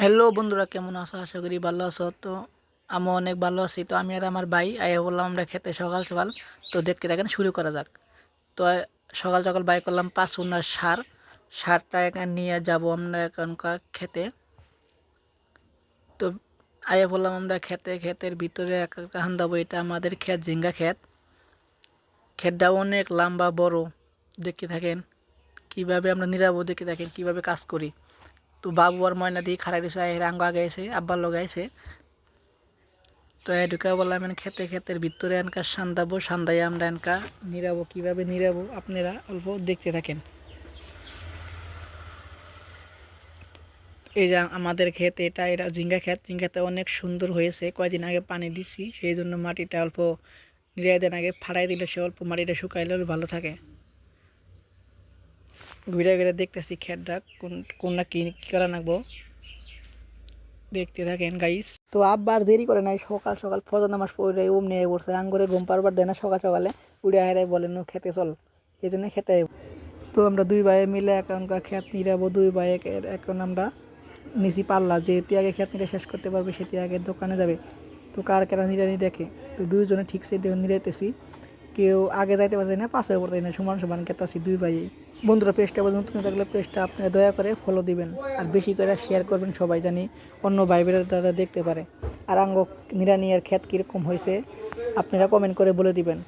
Hello বন্ধুরা, কেমন আছো? আশা করি ভালো আছো। তো আমি অনেক ভালো আছি। তো আমি আর আমার ভাই আইয়া বললাম আমরা খেতে সকাল সকাল। তো দেখতে থাকেন, শুরু করা যাক। তো সকাল সকাল বাই করলাম 5 সার। সারটা এখানে নিয়ে যাব আমরা এখানকার খেতে। তো আইয়া বললাম আমরা ক্ষেতের ভিতরে একা একা হান দেবো। এটা আমাদের ক্ষেত, ঝিঙ্গা ক্ষেত। ক্ষেতটা অনেক লম্বা বড়। দেখতে থাকেন কিভাবে আমরা নিরাবো, দেখতে থাকেন কিভাবে কাজ করি। তো বাবু আর ময়না দিয়ে খারাই দিয়েছে, রাঙ্গ আগে আছে, আব্বার লগে আছে। তো এটুকা বললাম ক্ষেতের ভিতরে এনকা সান্দাবো, সান্দাই আমরা এনকা নিরাবো। কীভাবে নিরাবো আপনারা অল্প দেখতে থাকেন। এই যে আমাদের ক্ষেত, এটা ঝিঙ্গা ক্ষেত। ঝিঙ্গাতে অনেক সুন্দর হয়েছে, কয়দিন আগে পানি দিছি, সেই জন্য মাটিটা অল্প নিরাই দেন। আগে ফাড়াই দিলে সে অল্প মাটিটা শুকাইলে ভালো থাকে। ঘুরে ঘুরে দেখতেছি ক্ষেতটা কোনটা কি করা লাগবো, দেখতে থাকেন গাইস। তো আব্বার দেরি করে নাই, সকাল সকাল ফজর নামাজ পড়ে নিয়ে পড়ছে। আঙ্গুরে ঘুম পারবার দেয় না, সকাল সকালে উড়ে হারাই বলেন খেতে চল, এই জন্য খেতে। তো আমরা দুই ভাই মিলে এখনকার খেত নিরাবো। দুই ভাই এখন আমরা নিচি পাল্লা, যে আগে খেত নিরে শেষ করতে পারবে সেটি আগে দোকানে যাবে। তো কার কেনা নিরানি দেখে, তো দুইজনে ঠিকছে নিরাইতেছি। কেউ আগে যাইতে পারছে না, পাশে পড়তে না, সমান সমান খেতাছি দুই ভাই। বন্ধুরা, পেজটা নতুন থাকলে পেজটা আপনারা দয়া করে ফলো দিবেন, আর বেশি করে শেয়ার করবেন, সবাই জানি অন্য ভাই বোনেরা তারা দেখতে পারে। আর আঙ্গ নিরানি আর ক্ষেত কীরকম হয়েছে আপনারা কমেন্ট করে বলে দিবেন।